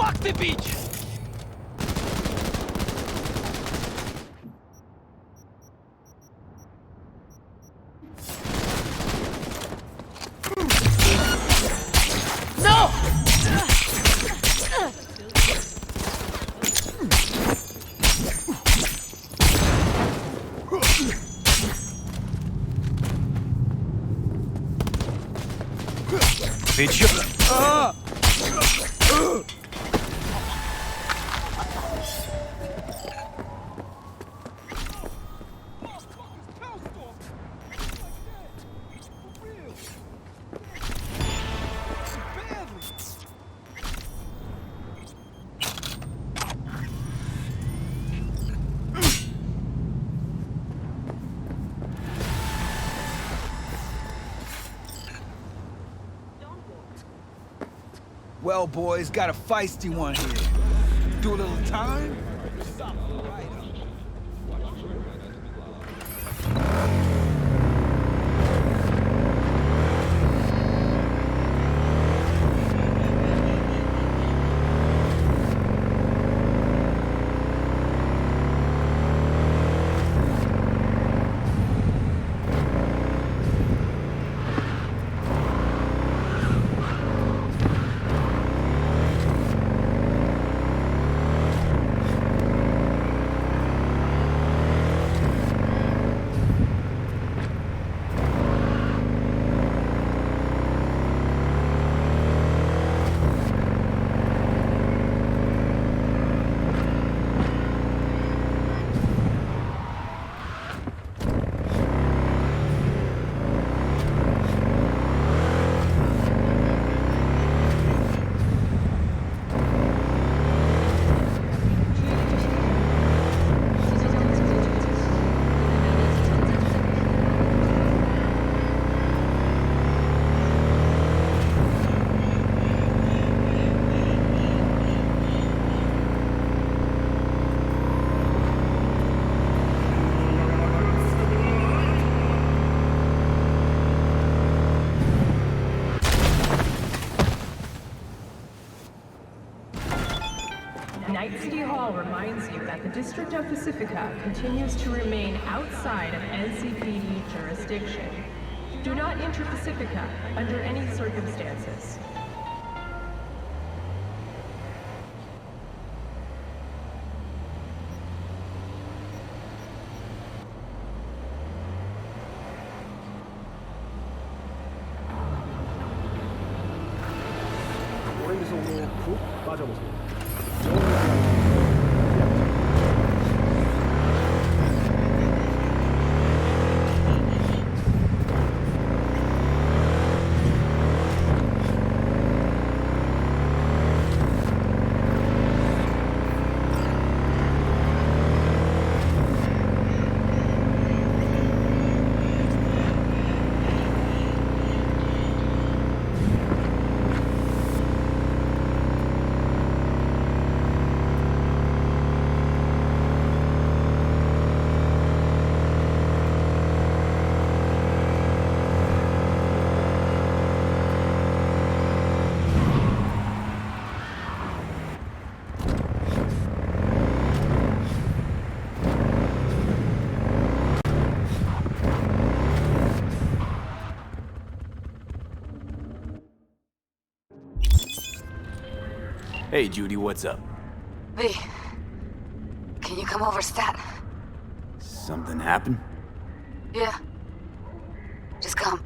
Fuck the beach! No! Bitch. Well, boys, got a feisty one here. Do a little time? Night City Hall reminds you that the District of Pacifica continues to remain outside of NCPD jurisdiction. Do not enter Pacifica under any circumstances. 오렌지송으로 푹 빠져보세요. Hey, Judy, what's up? V, can you come over, stat? Something happened? Yeah. Just come.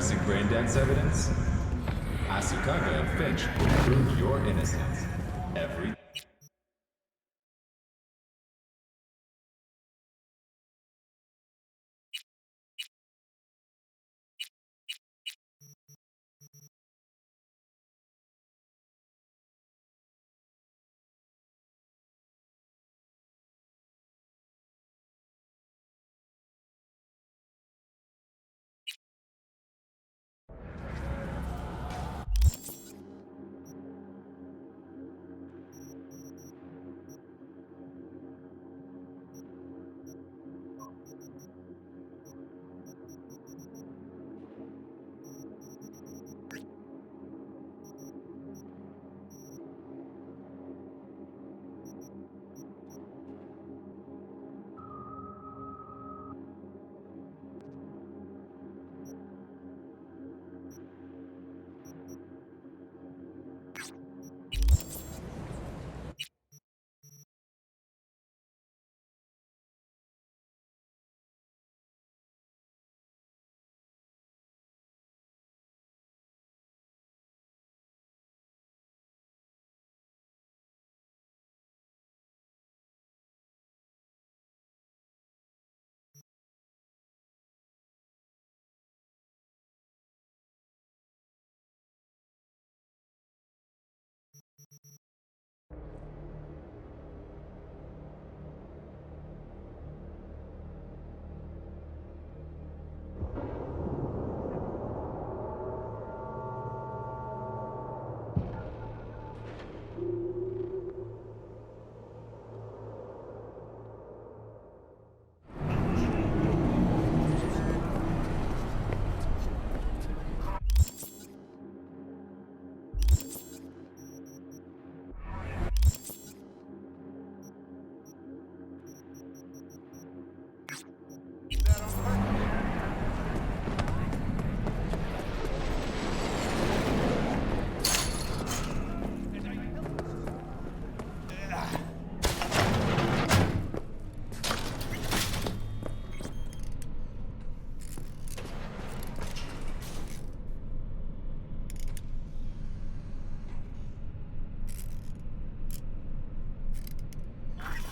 embarrassing brain dance evidence? Asukaga and Finch will prove your innocence. Every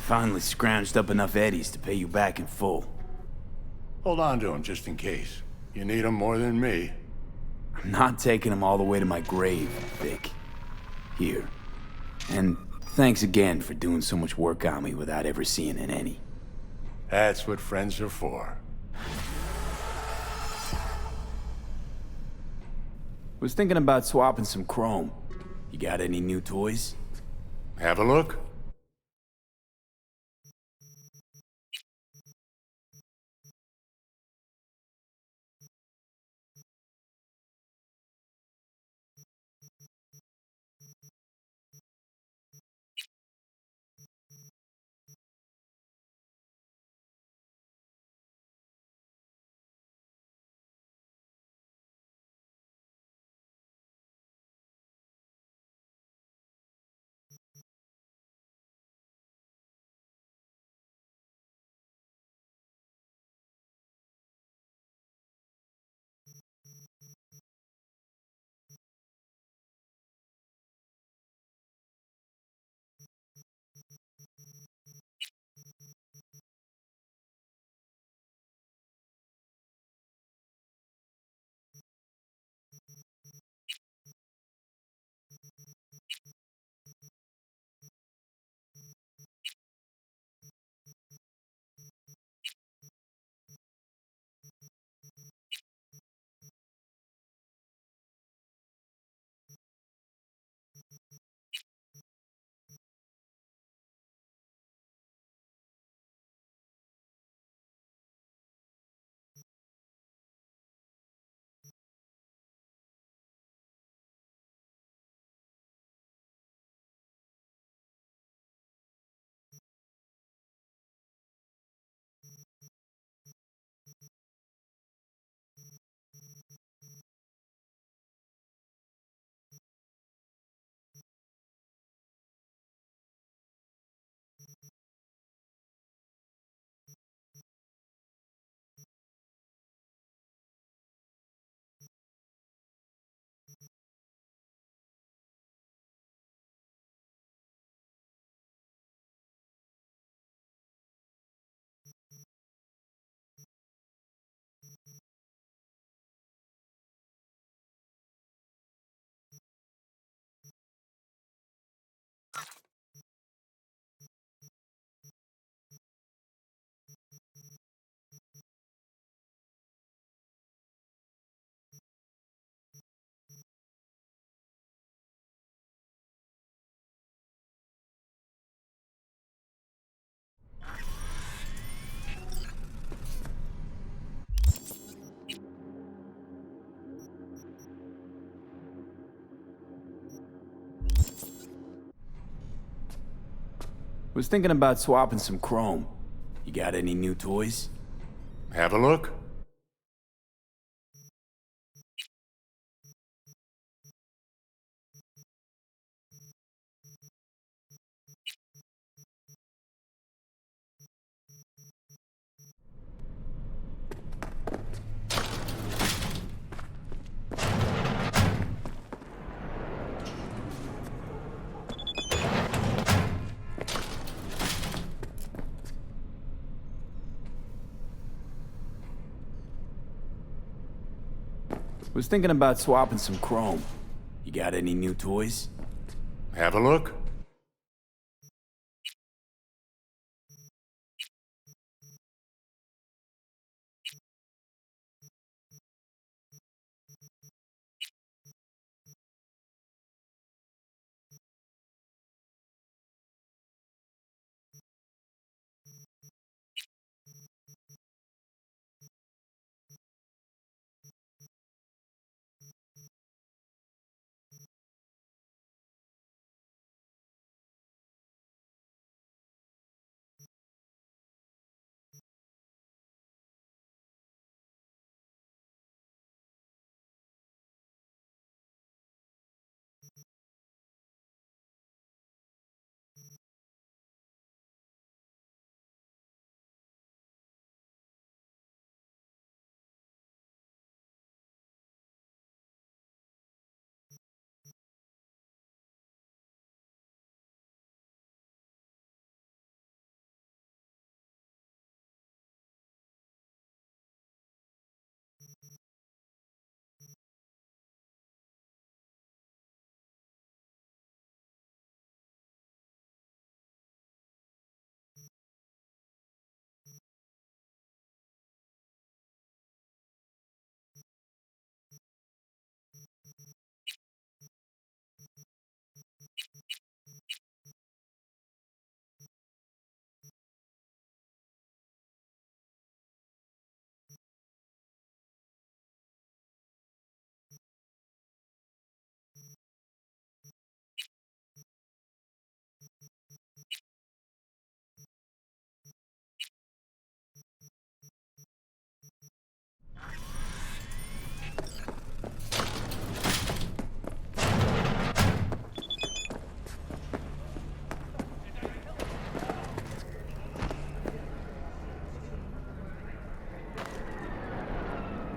Finally scrounged up enough eddies to pay you back in full. Hold on to him just in case. You need him more than me. I'm not taking them all the way to my grave, Vic. Here. And thanks again for doing so much work on me without ever seeing an any. That's what friends are for. Was thinking about swapping some chrome. You got any new toys? Have a look. Was thinking about swapping some chrome. You got any new toys? Have a look. Was thinking about swapping some chrome. You got any new toys? Have a look.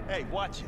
Hey, watch it.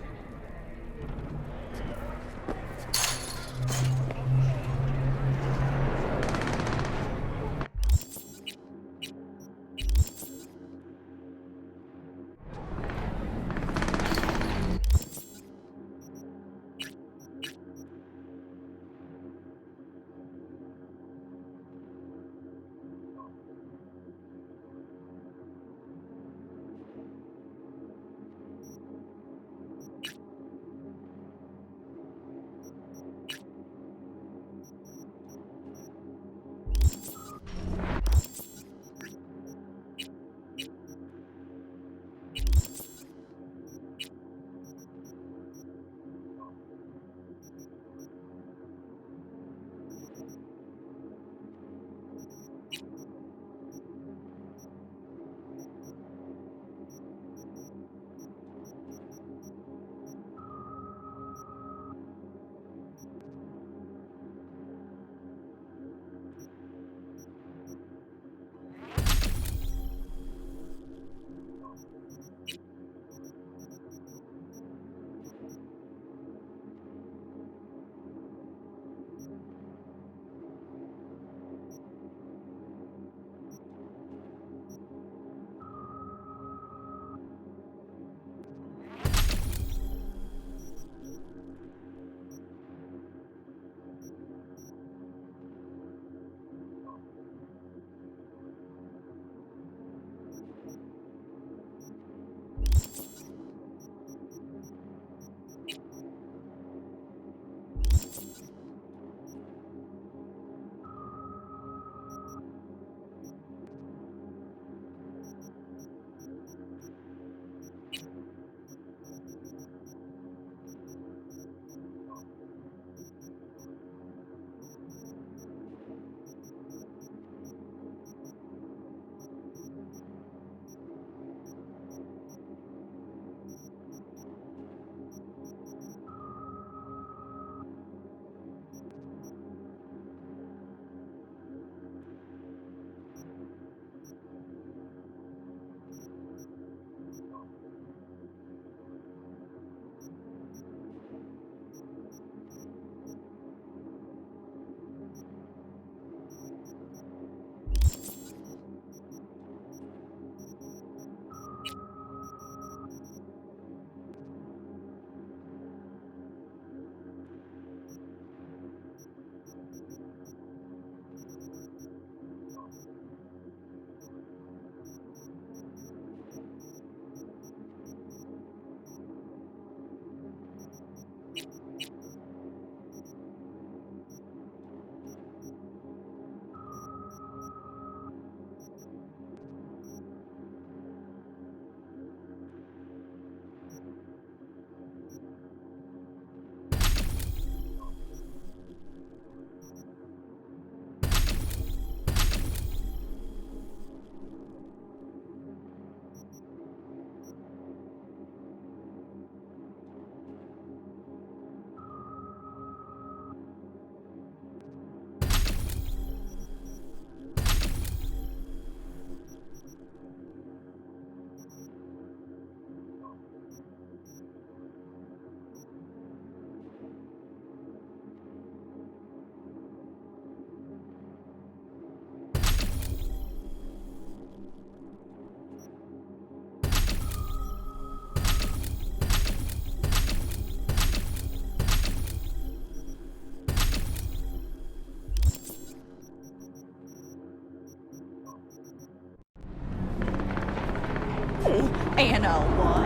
And a one.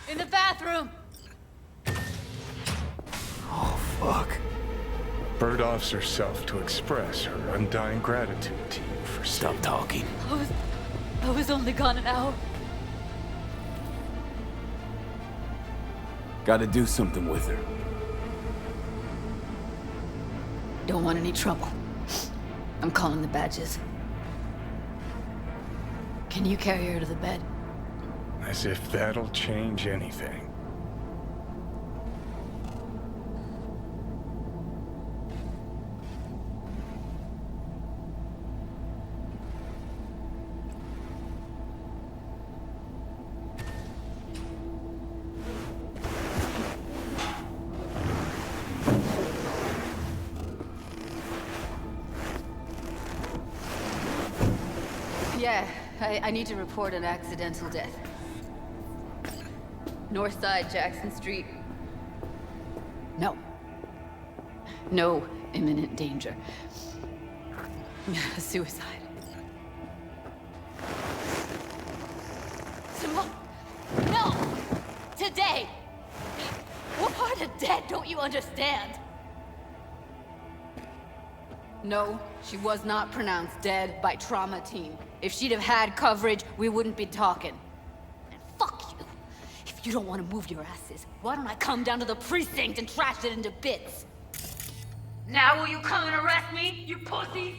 In the bathroom! Oh, fuck. Bird offs herself to express her undying gratitude to you for Stop talking. I was only gone an hour. Gotta do something with her. Don't want any trouble. I'm calling the badges. Can you carry her to the bed? As if that'll change anything. Yeah, I need to report an accidental death. North side, Jackson Street. No. No imminent danger. Suicide. Simone! No! Today! What part of dead don't you understand? No, she was not pronounced dead by trauma team. If she'd have had coverage, we wouldn't be talking. And fuck you. If you don't want to move your asses, why don't I come down to the precinct and trash it into bits? Now will you come and arrest me, you pussies?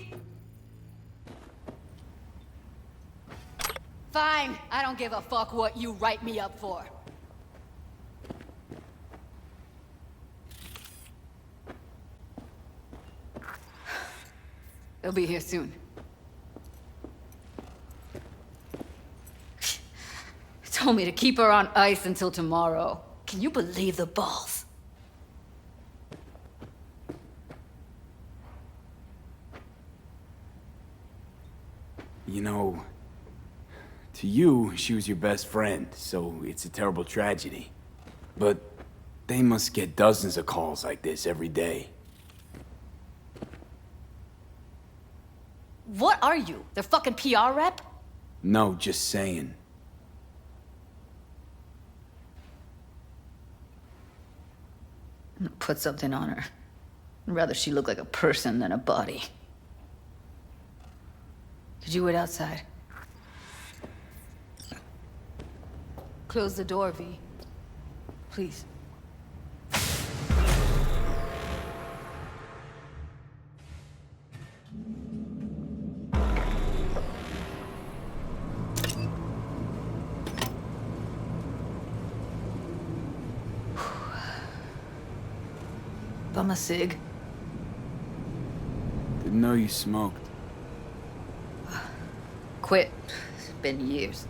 Fine, I don't give a fuck what you write me up for. They'll be here soon. Told me to keep her on ice until tomorrow. Can you believe the balls? You know, to you, she was your best friend, so it's a terrible tragedy. But they must get dozens of calls like this every day. What are you? Their fucking PR rep? No, just saying. put something on her. I'd rather she look like a person than a body. Could you wait outside? Close the door, V. Please. Bum a cig. Didn't know you smoked. Quit. It's been years.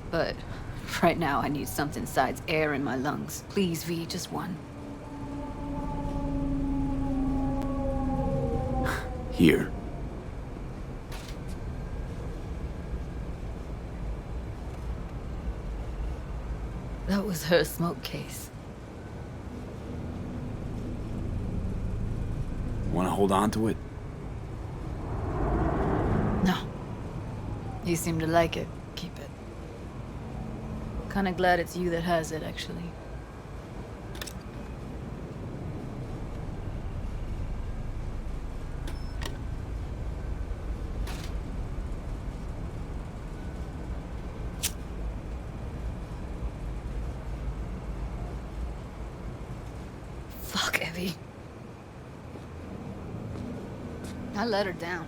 But right now I need something besides air in my lungs. Please, V, just one. Here. That was her smoke case. Want to hold on to it? No. You seem to like it. Keep it. Kinda glad it's you that has it, actually. Fuck, Evie. I let her down.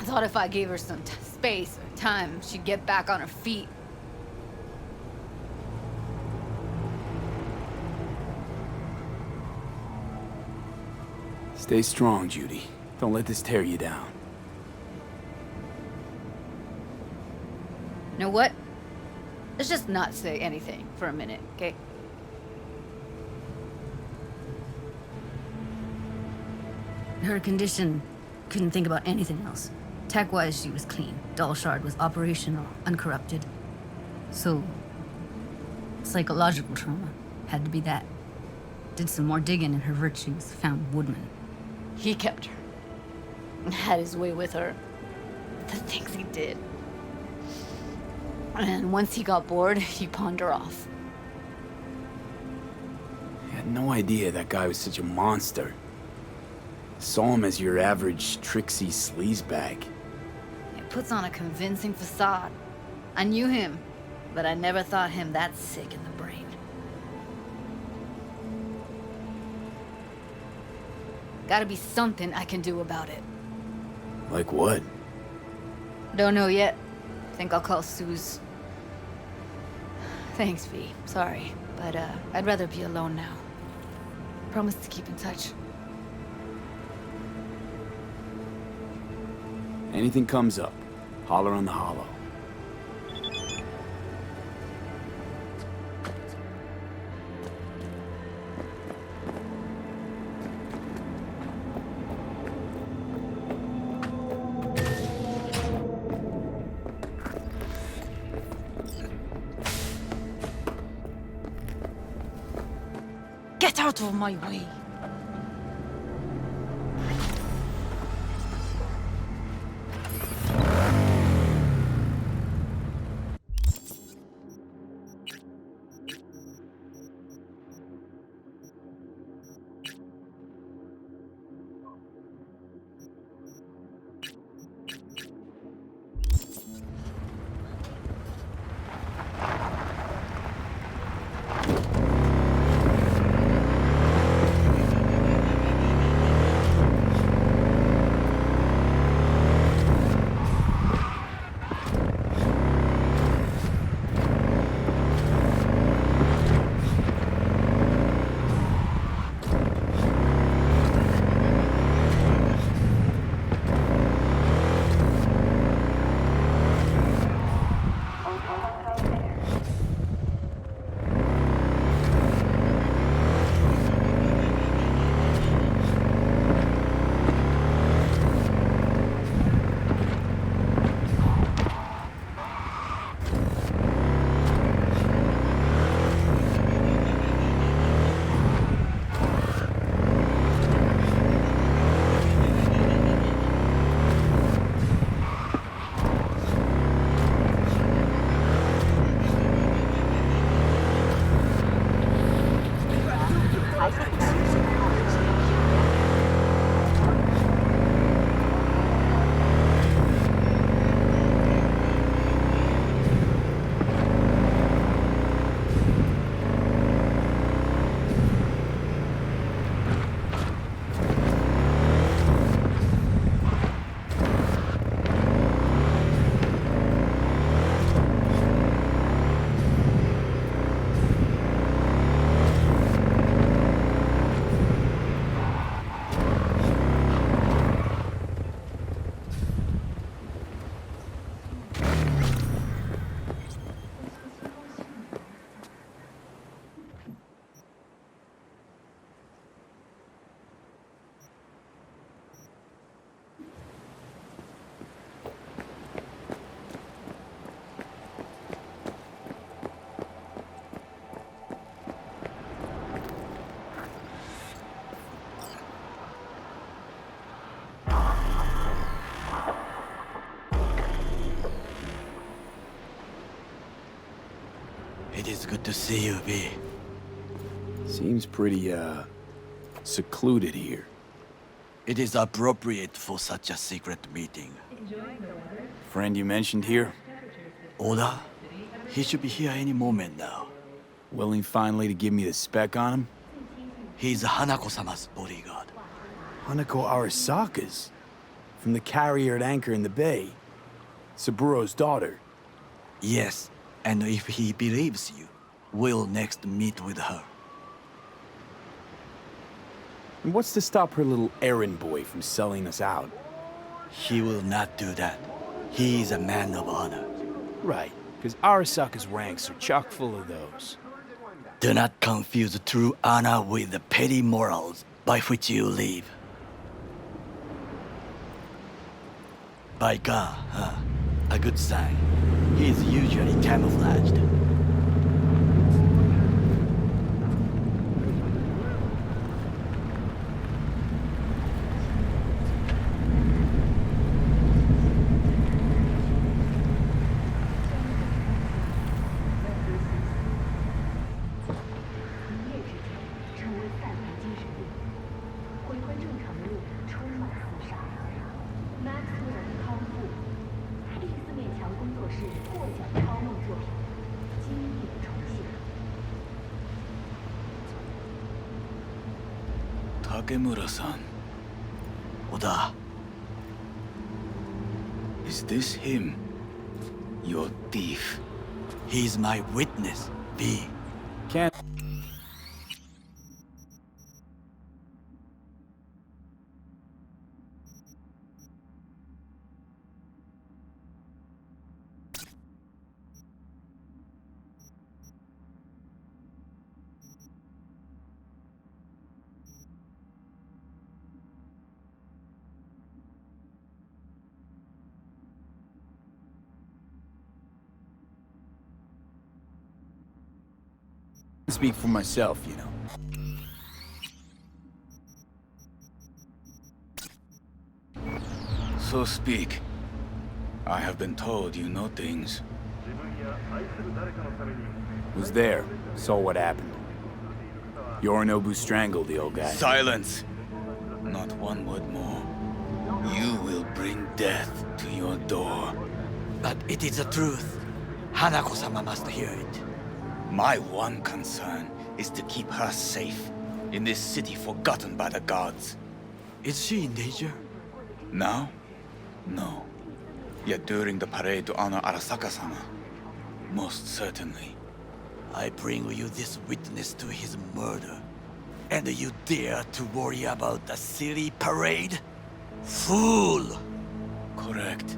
I thought if I gave her some space or time, she'd get back on her feet. Stay strong, Judy. Don't let this tear you down. You know what? Let's just not say anything for a minute, okay? Her condition, couldn't think about anything else. Tech-wise, she was clean. Doll shard was operational, uncorrupted. So, psychological trauma had to be that. Did some more digging and her virtues found Woodman. He kept her. Had his way with her. The things he did. And once he got bored, he pawned her off. I had no idea that guy was such a monster. Saw him as your average tricksy sleazebag. He puts on a convincing facade. I knew him, but I never thought him that sick in the brain. Gotta be something I can do about it. Like what? Don't know yet. Think I'll call Suze. Thanks, V. Sorry, but I'd rather be alone now. Promise to keep in touch. Anything comes up, holler on the hollow. Get out of my way! It is good to see you, V. Seems pretty, secluded here. It is appropriate for such a secret meeting. Friend you mentioned here? Oda? He should be here any moment now. Willing finally to give me the spec on him? He's Hanako-sama's bodyguard. Hanako Arasaka's? From the carrier at anchor in the bay. Saburo's daughter. Yes, and if he believes you, we'll next meet with her. And what's to stop her little errand boy from selling us out? He will not do that. He is a man of honor. Right, because Arasaka's ranks are chock full of those. Do not confuse true honor with the petty morals by which you live. By God, huh? A good sign. He is usually camouflaged. Takemura-san. Oda, Is this him? Your thief. he's my witness, V. Can't... speak for myself, you know. So speak. I have been told you know things. Was there, saw what happened. Yorinobu strangled the old guy. Silence! Not one word more. You will bring death to your door. But it is the truth. Hanako-sama must hear it. My one concern is to keep her safe in this city forgotten by the gods. Is she in danger? Now? No. Yet during the parade to honor Arasaka-sama, most certainly. I bring you this witness to his murder. And you dare to worry about the silly parade? Fool! Correct.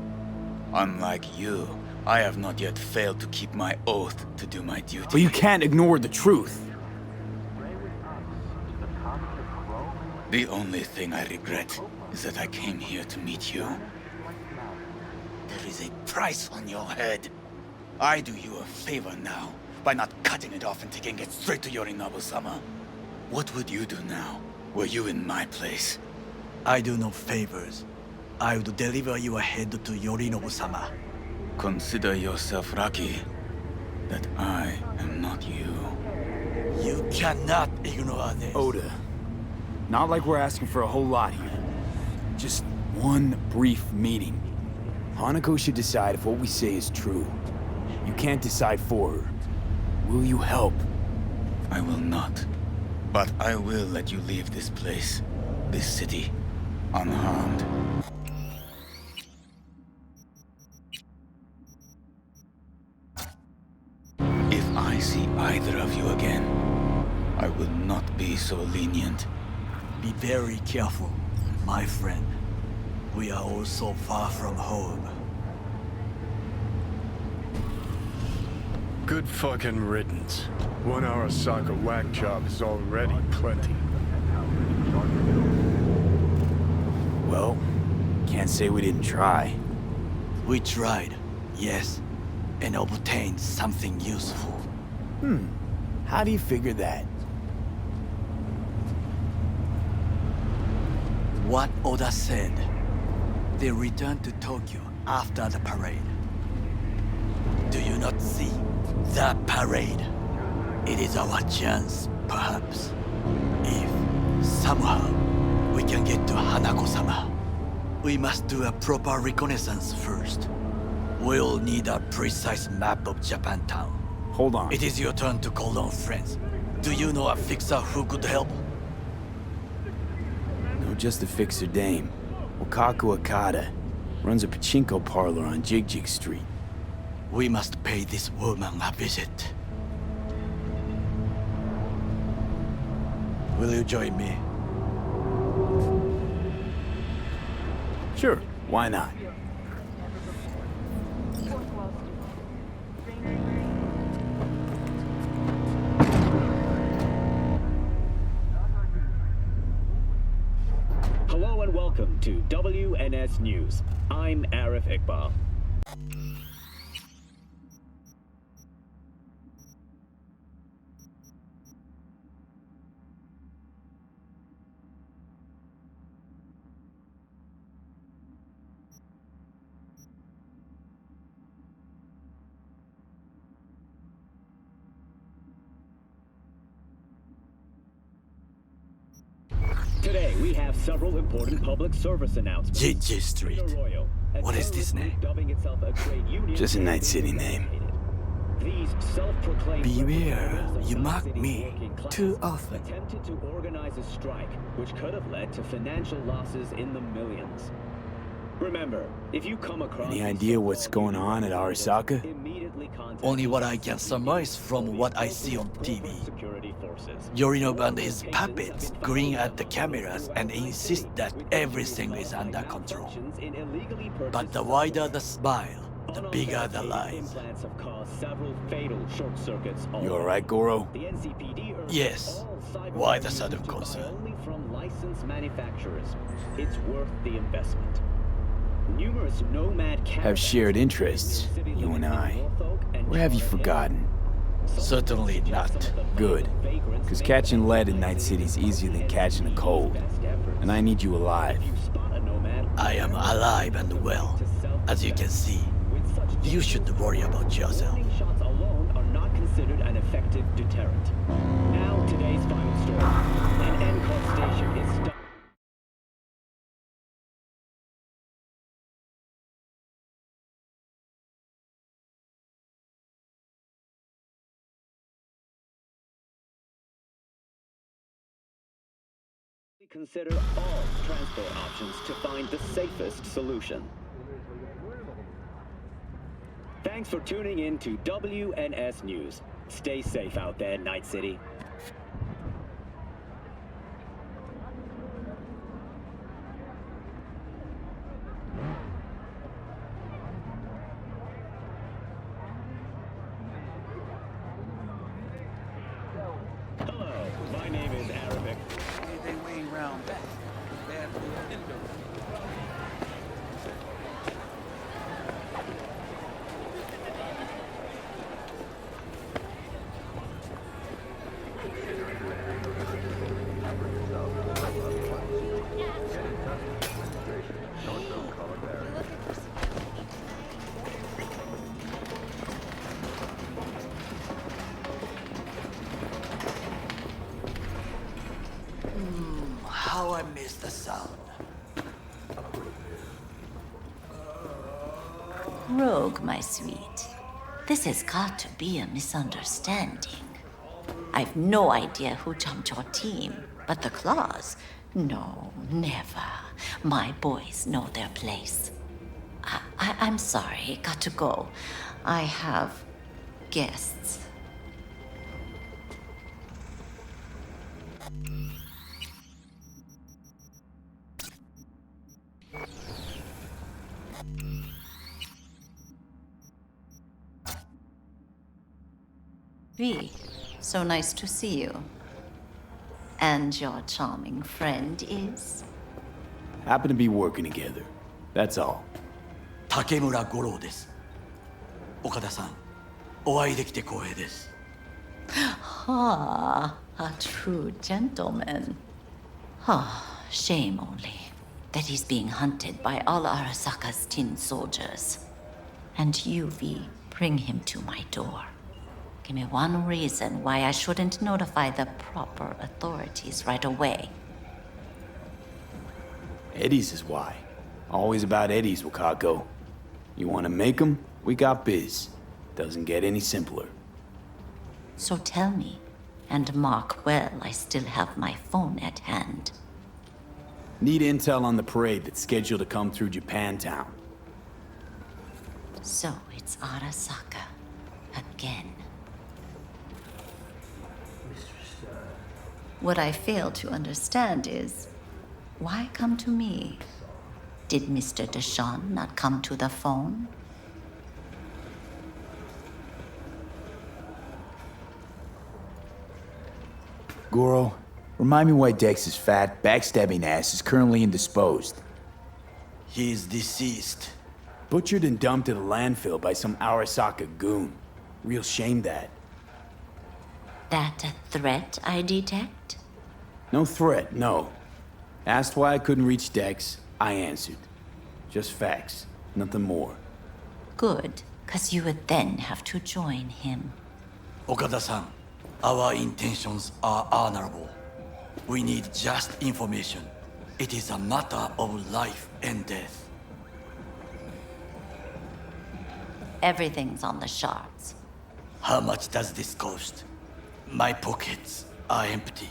Unlike you, I have not yet failed to keep my oath to do my duty. But you can't ignore the truth. The only thing I regret is that I came here to meet you. There is a price on your head. I do you a favor now by not cutting it off and taking it straight to Yorinobu-sama. What would you do now, were you in my place? I do no favors. I would deliver your head to Yorinobu-sama. Consider yourself lucky that I am not you. You cannot ignore this. Oda, not like we're asking for a whole lot here. Just one brief meeting. Hanako should decide if what we say is true. You can't decide for her. Will you help? I will not. But I will let you leave this place, this city, unharmed. If I see either of you again, I will not be so lenient. Be very careful, my friend. We are all so far from home. Good fucking riddance. 1 Arasaka whack job is already plenty. Well, can't say we didn't try. We tried, yes, and obtained something useful. How do you figure that? What Oda said. They returned to Tokyo after the parade. Do you not see? The parade. It is our chance, perhaps. If, somehow, we can get to Hanako-sama. We must do a proper reconnaissance first. We'll need a precise map of Japantown. Hold on. It is your turn to call on friends. Do you know a fixer who could help? No, just a fixer dame. Wakaku Akata. Runs a pachinko parlor on Jig Street. We must pay this woman a visit. Will you join me? Sure, why not? Hello and welcome to WNS News. I'm Arif Iqbal. Today, we have several important public service announcements. JJ Street. What is this name? Just a Night City name. Beware, you mock me too often. Attempted to organize a strike, which could have led to financial losses in the millions. Remember, if you come across Any idea what's going on at Arasaka? immediately contact Only what I can surmise from what I see on TV. security forces. Yorinobu and his puppets grin at the cameras and insist that everything is under control. But the wider the smile, the bigger the lies. Implants have caused several fatal short circuits. You alright, Goro? The NCPD urges Yes. all cyber Why the weapons sudden to buy concern? only from licensed manufacturers. It's worth the investment. Numerous Nomad Have shared interests, you and I. Or have you forgotten? Certainly not. Good. Because catching lead in Night City's easier than catching a cold. And I need you alive. I am alive and well, as you can see. You should worry about yourself. Warning shots alone are not considered an effective deterrent. Now, today's final story. An NCAR station is stopped. Consider all transport options to find the safest solution. Thanks for tuning in to WNS News. Stay safe out there, Night City. Hello, my name is Arabic. They way round back. Bad for the window. How I miss the sound. Rogue, my sweet. This has got to be a misunderstanding. I've no idea who jumped your team, but the claws? No, never. My boys know their place. I'm sorry, got to go. I have guests. V, so nice to see you. And your charming friend is? Happen to be working together. That's all. 竹村五郎です。岡田さん、お会いできて光栄です。Ah, a true gentleman. Ah, shame only that he's being hunted by all Arasaka's tin soldiers. And you, V, bring him to my door. Give me one reason why I shouldn't notify the proper authorities right away. Eddies is why. Always about Eddies, Wakako. You want to make them? We got biz. Doesn't get any simpler. So tell me, and mark well I still have my phone at hand. Need intel on the parade that's scheduled to come through Japantown. So it's Arasaka. Again. What I fail to understand is, why come to me? Did Mr. Deshawn not come to the phone? Goro, remind me why Dex's fat, backstabbing ass is currently indisposed. He is deceased. Butchered and dumped at a landfill by some Arasaka goon. Real shame that. That a threat I detect? No threat, no. Asked why I couldn't reach Dex, I answered. Just facts, nothing more. Good, 'cause you would then have to join him. Okada-san, our intentions are honorable. We need just information. It is a matter of life and death. Everything's on the shards. How much does this cost? My pockets are empty.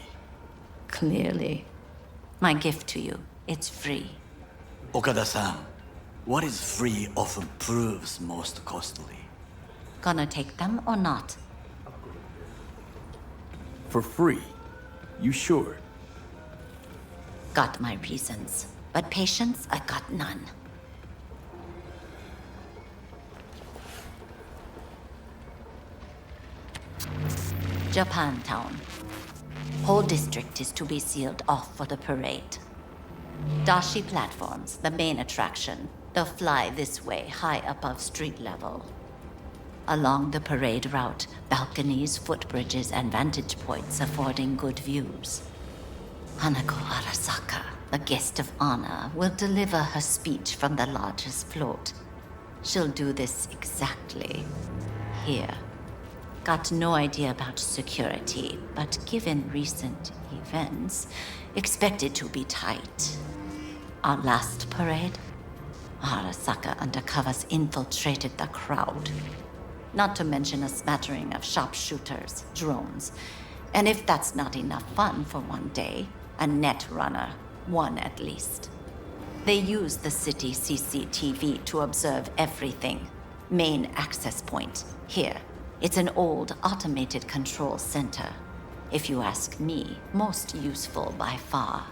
Clearly. My gift to you, it's free. Okada-san, what is free often proves most costly. Gonna take them or not? For free? You sure? Got my reasons, but patience, I got none. Japantown. Whole district is to be sealed off for the parade. Dashi platforms, the main attraction. They'll fly this way, high above street level. Along the parade route, balconies, footbridges, and vantage points affording good views. Hanako Arasaka, the guest of honor, will deliver her speech from the largest float. She'll do this exactly here. Got no idea about security, but given recent events, expected to be tight. Our last parade, Arasaka undercovers infiltrated the crowd. Not to mention a smattering of sharpshooters, drones, and if that's not enough fun for one day, a net runner, one at least. They use the city CCTV to observe everything. Main access point, here. It's an old automated control center. If you ask me, most useful by far.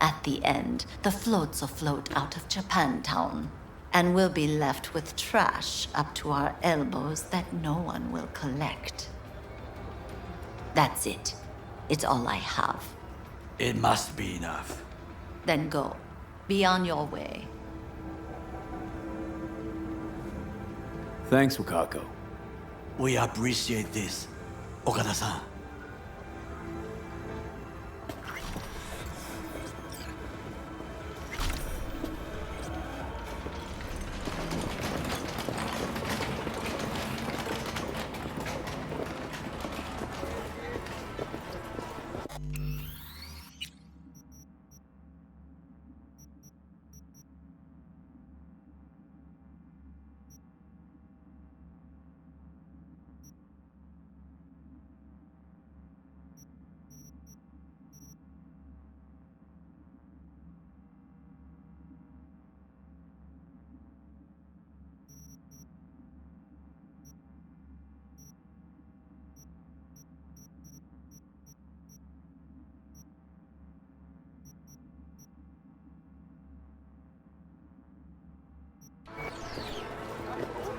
At the end, the floats will float out of Japantown, and we'll be left with trash up to our elbows that no one will collect. That's it. It's all I have. It must be enough. Then go. Be on your way. Thanks, Wakako. We appreciate this, Okada-san.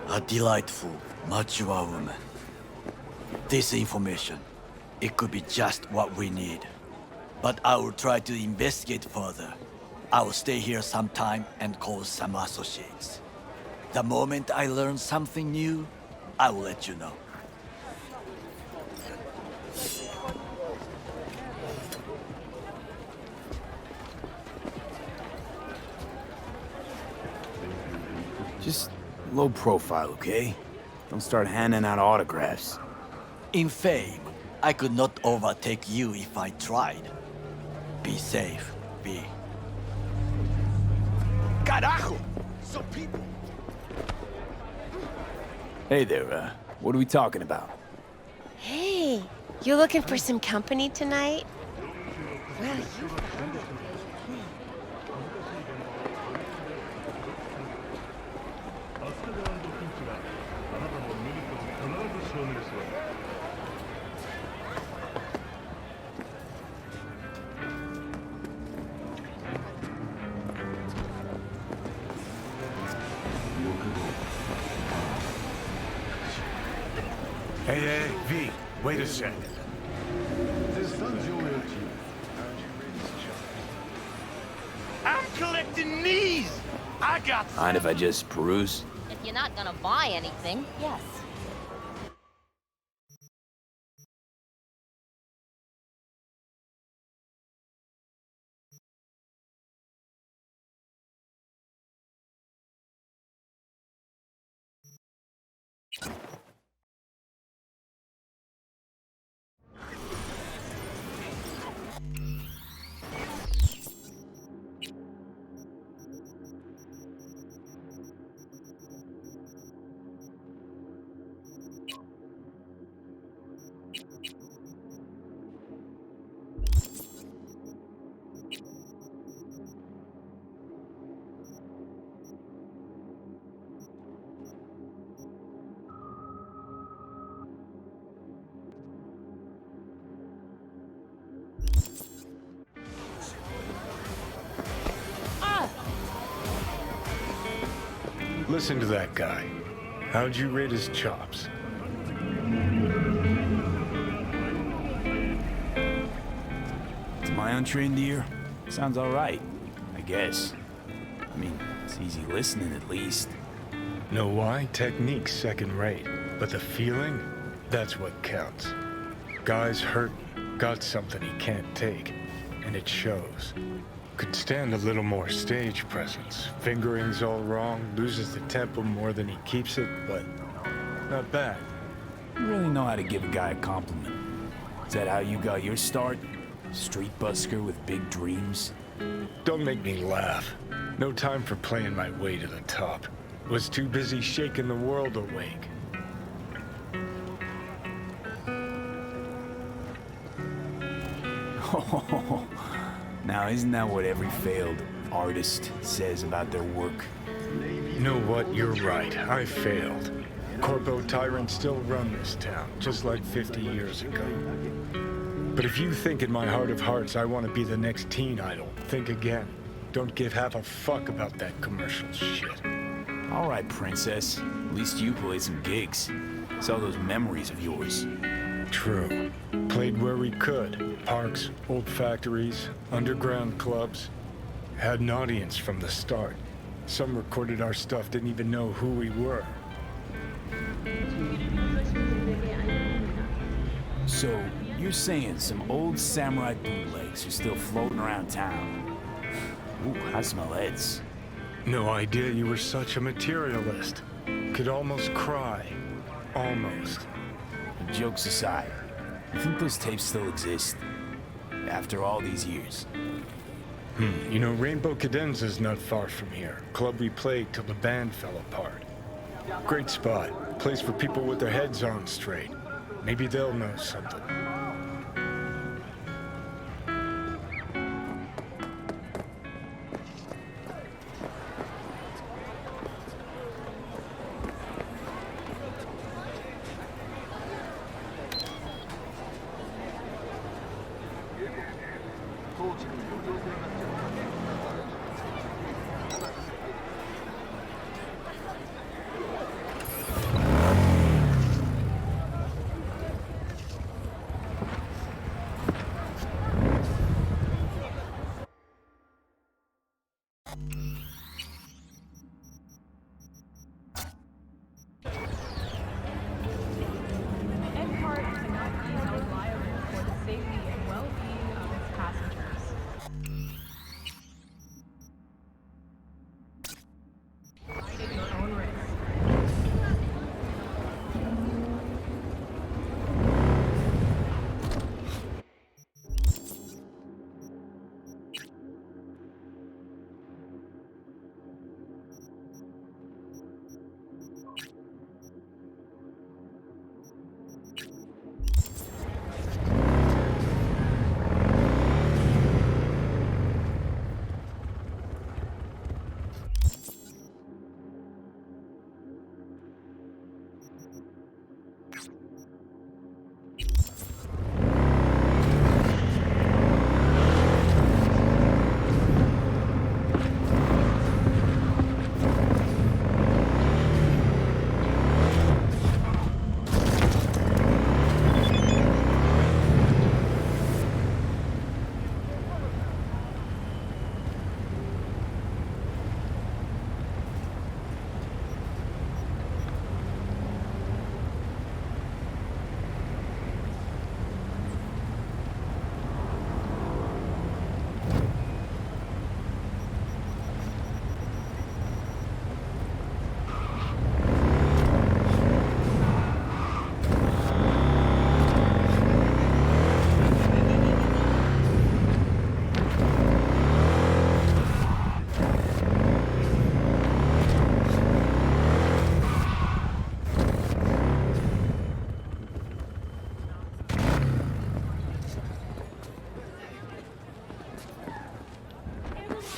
A delightful, mature woman. This information, it could be just what we need. But I will try to investigate further. I will stay here some time and call some associates. The moment I learn something new, I will let you know. Just low profile, okay? Don't start handing out autographs. In fame, I could not overtake you if I tried. Be safe, V. Carajo! Some people. Hey there, what are we talking about? Hey, you looking for some company tonight? Well, you found it. Hey, V, wait a second. I'm collecting knees! I got... Mind if I just peruse? If you're not gonna buy anything, yes. Listen to that guy. How'd you rate his chops? To my untrained ear, sounds alright, I guess. I mean, it's easy listening at least. Know why? Technique's second rate. But the feeling? That's what counts. Guy's hurting, got something he can't take, and it shows. Could stand a little more stage presence. Fingering's all wrong, loses the tempo more than he keeps it, but not bad. You really know how to give a guy a compliment. Is that how you got your start? Street busker with big dreams? Don't make me laugh. No time for playing my way to the top. Was too busy shaking the world awake. Now, isn't that what every failed artist says about their work? You know what? You're right. I failed. Corpo tyrants still run this town, just like 50 years ago. But if you think in my heart of hearts I want to be the next teen idol, think again. Don't give half a fuck about that commercial shit. All right, princess. At least you played some gigs. Saw those memories of yours. True. Played where we could. Parks, old factories, underground clubs. Had an audience from the start. Some recorded our stuff, didn't even know who we were. So, you're saying some old samurai bootlegs are still floating around town? Ooh, I smell heads. No idea you were such a materialist. Could almost cry. Almost. Jokes aside, you think those tapes still exist? After all these years? You know, Rainbow Cadenza's not far from here. Club we played till the band fell apart. Great spot. Place for people with their heads on straight. Maybe they'll know something.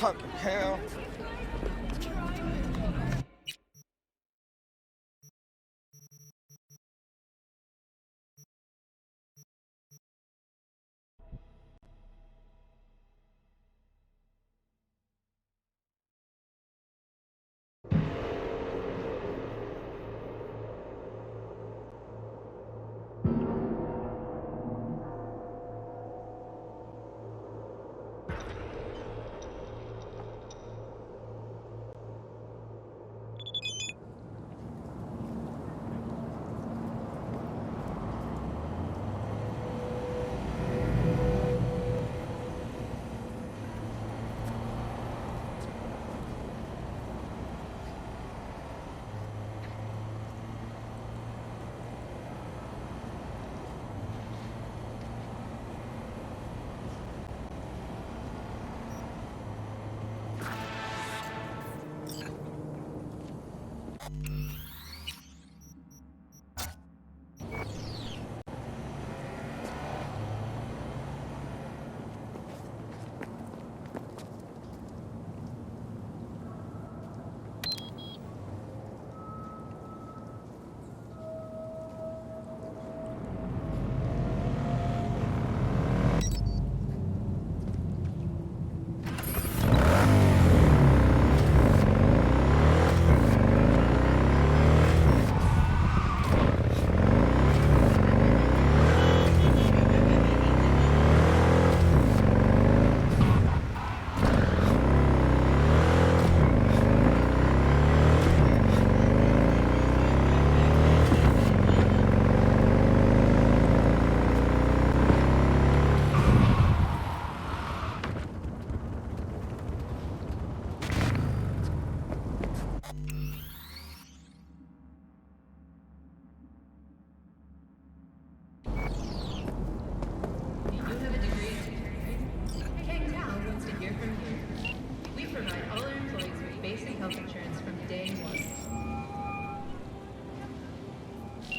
Fucking hell.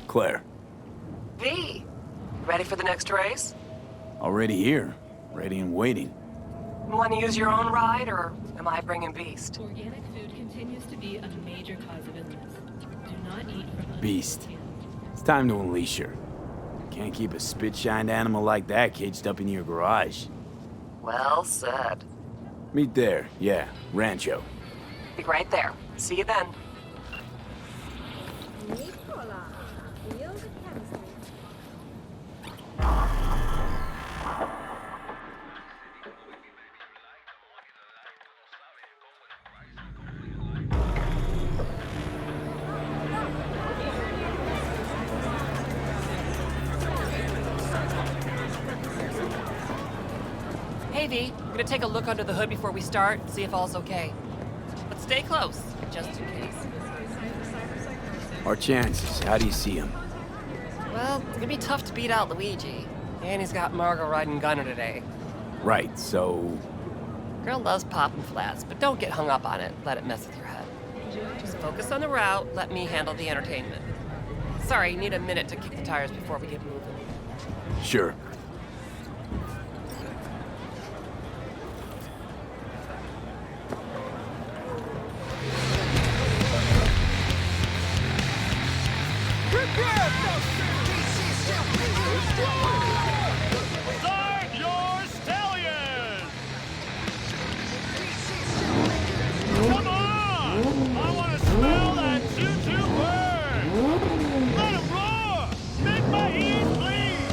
Claire. V, ready for the next race? Already here. Ready and waiting. Want to use your own ride, or am I bringing Beast? Organic food continues to be a major cause of illness. Do not eat from Beast. It's time to unleash her. Can't keep a spit-shined animal like that caged up in your garage. Well said. Meet there. Yeah, Rancho. Be right there. See you then. Hey V, I'm gonna take a look under the hood before we start, see if all's okay. But stay close, just in case. Our chances, how do you see them? Well, it's gonna be tough to beat out Luigi. And he's got Margot riding Gunner today. Right, so... Girl loves popping flats, but don't get hung up on it. Let it mess with your head. Just focus on the route, let me handle the entertainment. Sorry, you need a minute to kick the tires before we get moving. Sure. Start your stallion! Come on! I want to smell that choo-choo burn! Let it roar! Make my ears bleed!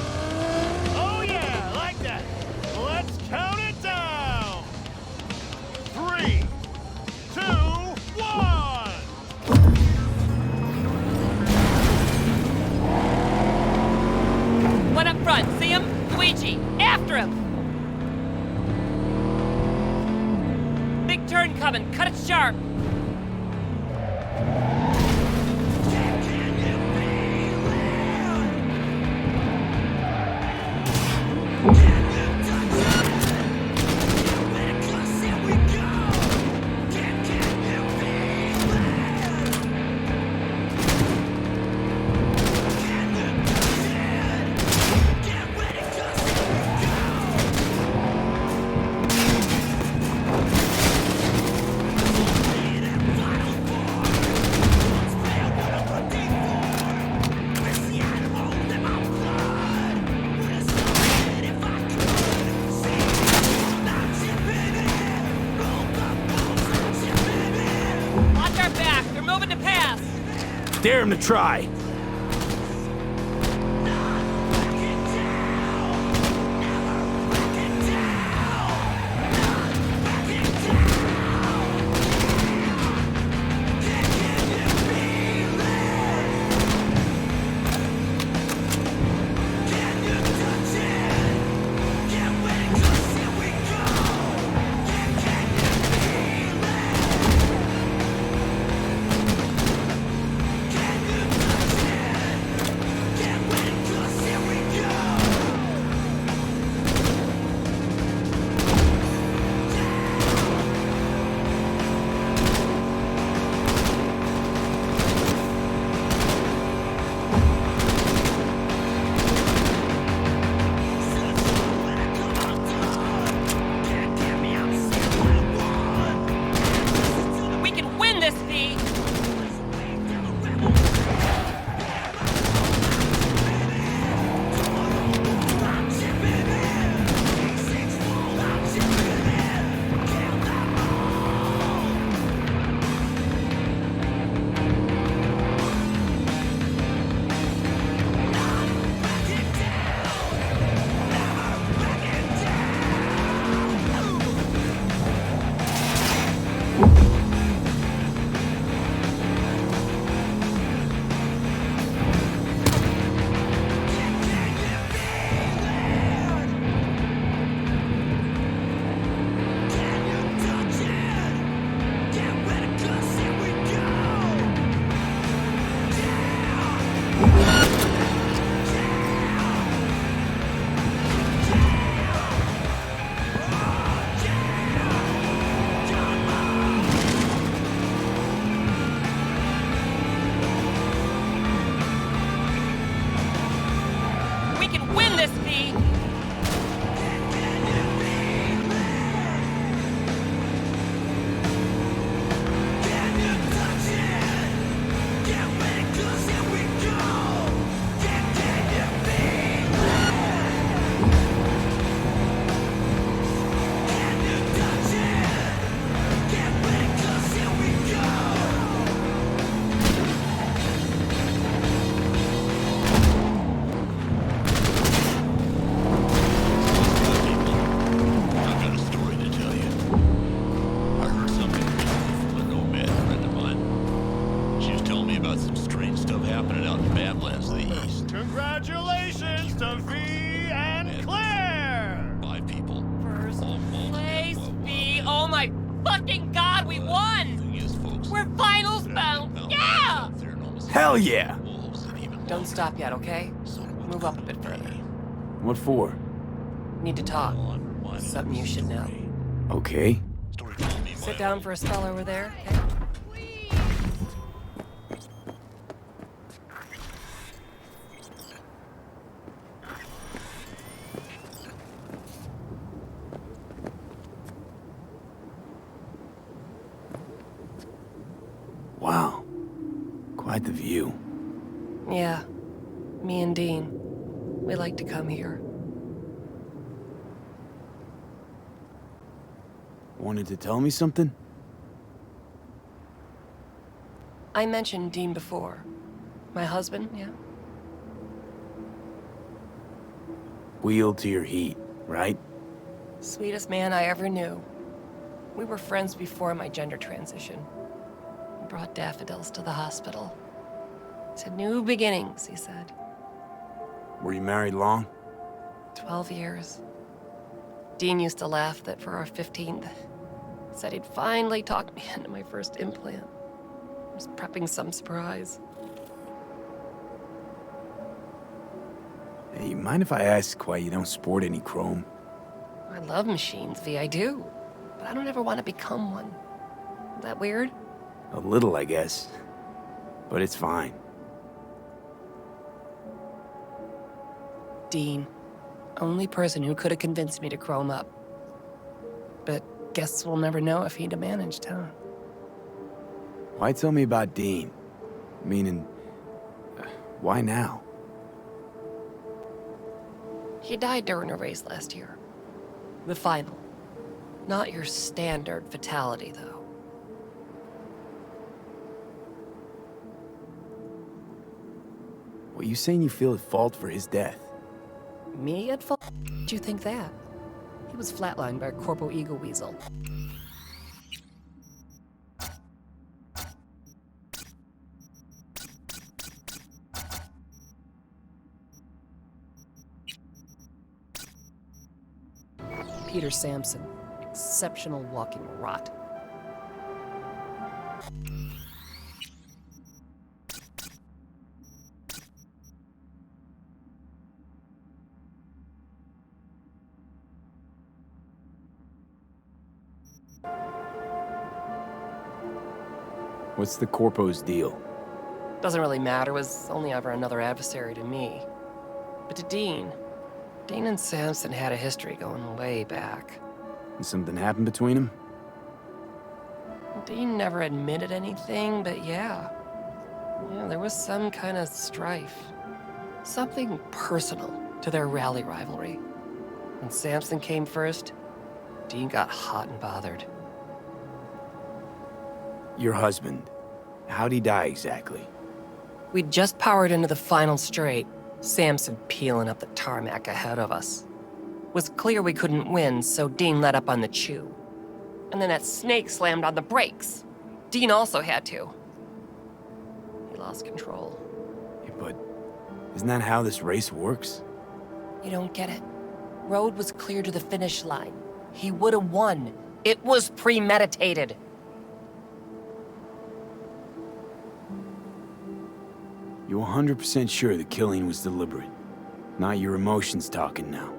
Oh yeah, like that! Let's count it down! 3, 2, 1! One up front, see him? Luigi, after him! Big turn coming, cut it sharp! pass! Dare him to try. Hell yeah! Don't stop yet, okay? Move up a bit further. What for? Need to talk. Something you should know. Okay. Sit down for a spell over there, okay? Wow. Quite the view. Yeah. Me and Dean. We like to come here. Wanted to tell me something? I mentioned Dean before. My husband, yeah? Wheel to your heat, right? Sweetest man I ever knew. We were friends before my gender transition. He brought daffodils to the hospital. To new beginnings, he said. Were you married long? 12 years. Dean used to laugh that for our 15th, said he'd finally talked me into my first implant. I was prepping some surprise. Hey, mind if I ask why you don't sport any chrome? I love machines, V, I do. But I don't ever want to become one. Is that weird? A little, I guess. But it's fine. Dean. Only person who could have convinced me to chrome up. But guess we'll never know if he'd have managed, huh? Why tell me about Dean? Meaning, why now? He died during a race last year. The final. Not your standard fatality, though. Well, you saying you feel at fault for his death? Me at fault? Did you think that? He was flatlined by a corpo ego weasel. Peter Sampson, exceptional walking rot. What's the Corpo's deal? Doesn't really matter, was only ever another adversary to me. But to Dean and Sampson had a history going way back. And something happened between them? Dean never admitted anything, but yeah, there was some kind of strife. Something personal to their rally rivalry. When Sampson came first, Dean got hot and bothered. Your husband, how'd he die exactly? We'd just powered into the final straight, Sampson peeling up the tarmac ahead of us. Was clear we couldn't win, so Dean let up on the chew. And then that snake slammed on the brakes. Dean also had to. He lost control. Yeah, but isn't that how this race works? You don't get it. Road was clear to the finish line. He would have won. It was premeditated. You 100% sure the killing was deliberate? Not your emotions talking now.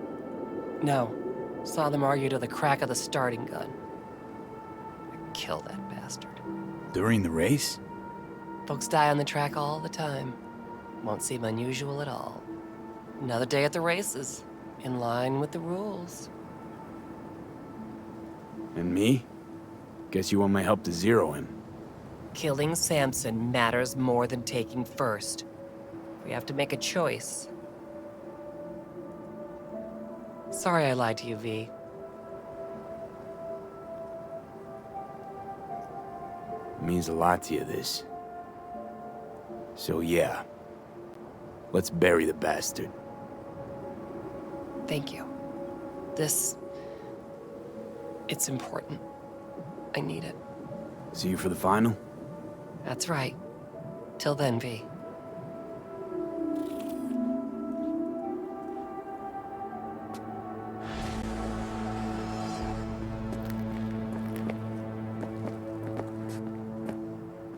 No. Saw them argue to the crack of the starting gun. I'd kill that bastard. During the race? Folks die on the track all the time. Won't seem unusual at all. Another day at the races. In line with the rules. And me? Guess you want my help to zero him. Killing Sampson matters more than taking first. We have to make a choice. Sorry I lied to you, V. It means a lot to you, this. So yeah, let's bury the bastard. Thank you. It's important. I need it. See you for the final? That's right. Till then, V.